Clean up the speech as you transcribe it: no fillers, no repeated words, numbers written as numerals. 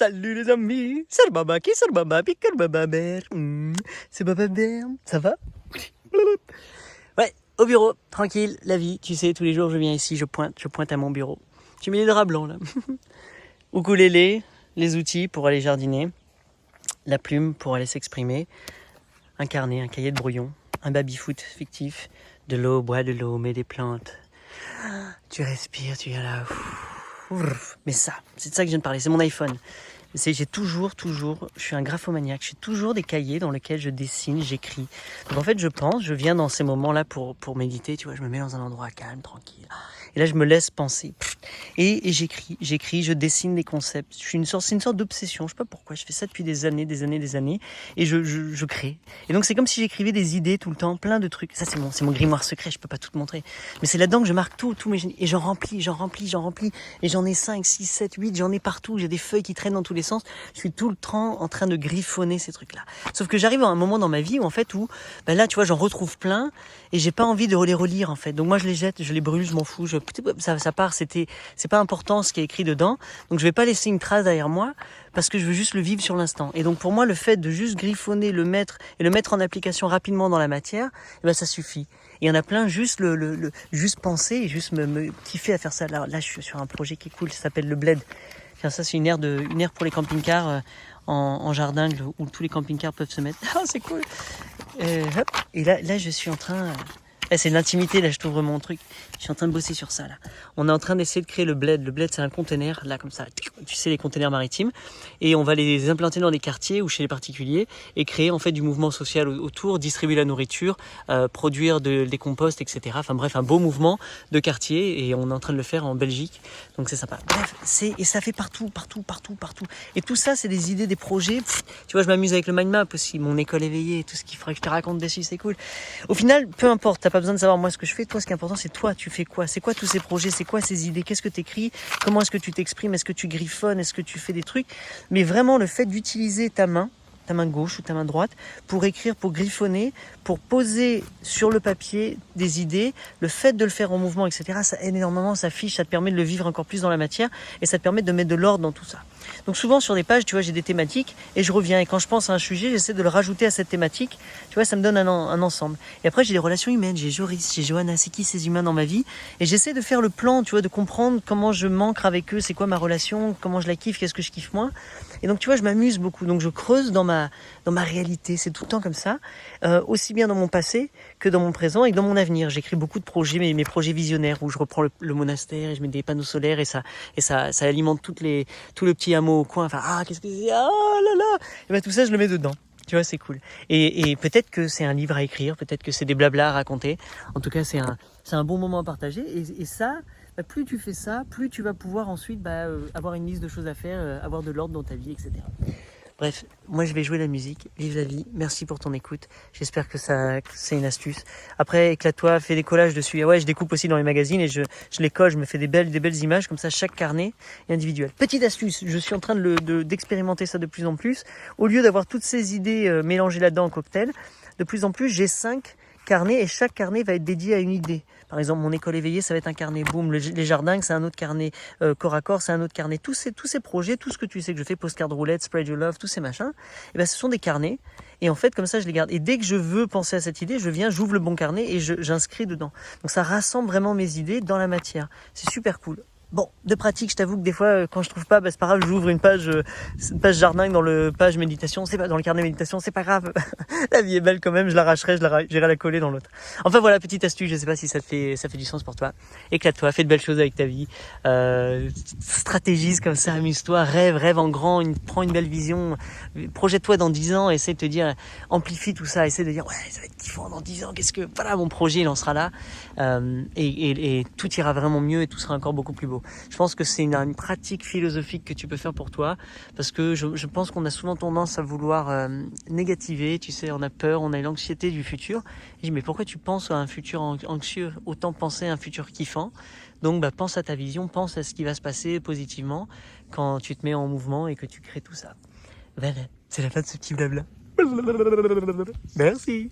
Salut les amis, c'est le Baba qui, c'est le Baba Pique, le Baba Bear. C'est Baba Bear, ça va? Ouais, au bureau, tranquille, la vie, tu sais, tous les jours je viens ici, je pointe à mon bureau. J'ai mis les draps blancs là. Ukulélé, les outils pour aller jardiner, la plume pour aller s'exprimer, un carnet, un cahier de brouillon, un baby-foot fictif, de l'eau, bois de l'eau, mets des plantes. Tu respires, tu viens là. Mais ça, c'est de ça que je viens de parler, c'est mon iPhone. J'ai toujours, je suis un graphomaniaque, j'ai toujours des cahiers dans lesquels je dessine, j'écris. Donc en fait, je viens dans ces moments-là pour méditer, tu vois, je me mets dans un endroit calme, tranquille. Et là, je me laisse penser. Et j'écris, je dessine des concepts. C'est une sorte d'obsession, je sais pas pourquoi, je fais ça depuis des années. Et je crée. Et donc c'est comme si j'écrivais des idées tout le temps, plein de trucs. Ça, c'est mon grimoire secret, je peux pas tout te montrer. Mais c'est là-dedans que je marque tous mes génies. Et j'en remplis. Et j'en ai 5, 6, 7, 8, j'en ai partout. J'ai des feuilles qui traînent dans tous les sens. Je suis tout le temps en train de griffonner ces trucs-là. Sauf que j'arrive à un moment dans ma vie où, en fait, là, tu vois, j'en retrouve plein et j'ai pas envie de les relire, en fait. Donc moi, je les jette, je les brûle, je m'en fous. Ça part, c'est pas important ce qui est écrit dedans. Donc je vais pas laisser une trace derrière moi parce que je veux juste le vivre sur l'instant. Et donc pour moi, le fait de juste griffonner, le mettre en application rapidement dans la matière, ça suffit. Et il y en a plein, juste juste penser et juste me kiffer à faire ça. Là, je suis sur un projet qui est cool, ça s'appelle le Bled. Enfin, ça, c'est une aire pour les camping-cars en jardin où tous les camping-cars peuvent se mettre. Ah, c'est cool. Et là, je suis en train... c'est l'intimité, là, je t'ouvre mon truc. Je suis en train de bosser sur ça, là. On est en train d'essayer de créer le Bled. Le Bled, c'est un container, là, comme ça. Tu sais, les containers maritimes. Et on va les implanter dans des quartiers ou chez les particuliers et créer, en fait, du mouvement social autour, distribuer la nourriture, produire des composts, etc. Enfin, bref, un beau mouvement de quartier. Et on est en train de le faire en Belgique. Donc, c'est sympa. Bref, et ça fait partout. Et tout ça, c'est des idées, des projets. Tu vois, je m'amuse avec le mind map aussi, mon école éveillée, tout ce qu'il faudrait que je te raconte dessus, c'est cool. Au final, peu importe, t'as pas besoin de savoir moi ce que je fais. Toi, ce qui est important, c'est toi, tu fais quoi? C'est quoi tous ces projets? C'est quoi ces idées? Qu'est-ce que t'écris? Comment est-ce que tu t'exprimes? Est-ce que tu griffonnes? Est-ce que tu fais des trucs? Mais vraiment, le fait d'utiliser ta main gauche ou ta main droite, pour écrire, pour griffonner, pour poser sur le papier des idées, le fait de le faire en mouvement, etc., ça aide énormément, ça fiche, ça te permet de le vivre encore plus dans la matière et ça te permet de mettre de l'ordre dans tout ça. Donc souvent sur des pages, tu vois, j'ai des thématiques et je reviens et quand je pense à un sujet, j'essaie de le rajouter à cette thématique, tu vois, ça me donne un ensemble. Et après, j'ai des relations humaines, j'ai Joris, j'ai Johanna, c'est qui ces humains dans ma vie et j'essaie de faire le plan, tu vois, de comprendre comment je m'ancre avec eux, c'est quoi ma relation, comment je la kiffe, qu'est-ce que je kiffe moins. Et donc, tu vois, je m'amuse beaucoup, donc je creuse dans ma réalité, c'est tout le temps comme ça, aussi bien dans mon passé que dans mon présent et dans mon avenir. J'écris beaucoup de projets, mes projets visionnaires où je reprends le monastère et je mets des panneaux solaires et ça alimente tout le petit hameau au coin. Enfin, qu'est-ce que c'est? Ah là là! Et tout ça, je le mets dedans. Tu vois, c'est cool. Et peut-être que c'est un livre à écrire, peut-être que c'est des blablas à raconter. En tout cas, c'est un bon moment à partager. Et ça, plus tu fais ça, plus tu vas pouvoir ensuite avoir une liste de choses à faire, avoir de l'ordre dans ta vie, etc. Bref, moi je vais jouer la musique, vive la vie, merci pour ton écoute, j'espère que c'est une astuce. Après, éclate-toi, fais des collages dessus. Et ouais, je découpe aussi dans les magazines et je les colle, je me fais des belles images, comme ça chaque carnet est individuel. Petite astuce, je suis en train d'expérimenter ça de plus en plus. Au lieu d'avoir toutes ces idées mélangées là-dedans en cocktail, de plus en plus j'ai 5 carnets et chaque carnet va être dédié à une idée. Par exemple, mon école éveillée, ça va être un carnet boom. Les jardins, c'est un autre carnet. Corps à corps, c'est un autre carnet. Tous ces projets, tout ce que tu sais que je fais, postcard roulette, spread your love, tous ces machins, ce sont des carnets. Et en fait, comme ça, je les garde. Et dès que je veux penser à cette idée, j'ouvre le bon carnet et j'inscris dedans. Donc ça rassemble vraiment mes idées dans la matière. C'est super cool. Bon, de pratique, je t'avoue que des fois, quand je trouve pas, c'est pas grave, j'ouvre une page jardin dans le page méditation, c'est pas dans le carnet méditation, c'est pas grave. La vie est belle quand même, je l'arracherai, j'irai la coller dans l'autre. Enfin voilà, petite astuce, je sais pas si ça fait du sens pour toi. Éclate-toi, fais de belles choses avec ta vie, stratégise comme ça, amuse-toi, rêve en grand, prends une belle vision, projette-toi dans 10 ans, essaie de te dire, amplifie tout ça, essaie de dire, ouais, ça va être kiffant dans 10 ans, voilà, mon projet, il en sera là, et tout ira vraiment mieux et tout sera encore beaucoup plus beau. Je pense que c'est une pratique philosophique que tu peux faire pour toi parce que je pense qu'on a souvent tendance à vouloir négativer, tu sais, on a peur, on a l'anxiété du futur. Je dis mais pourquoi tu penses à un futur anxieux? Autant penser à un futur kiffant. Donc pense à ta vision, pense à ce qui va se passer positivement quand tu te mets en mouvement et que tu crées tout ça. Voilà, c'est la fin de ce petit blabla. Merci.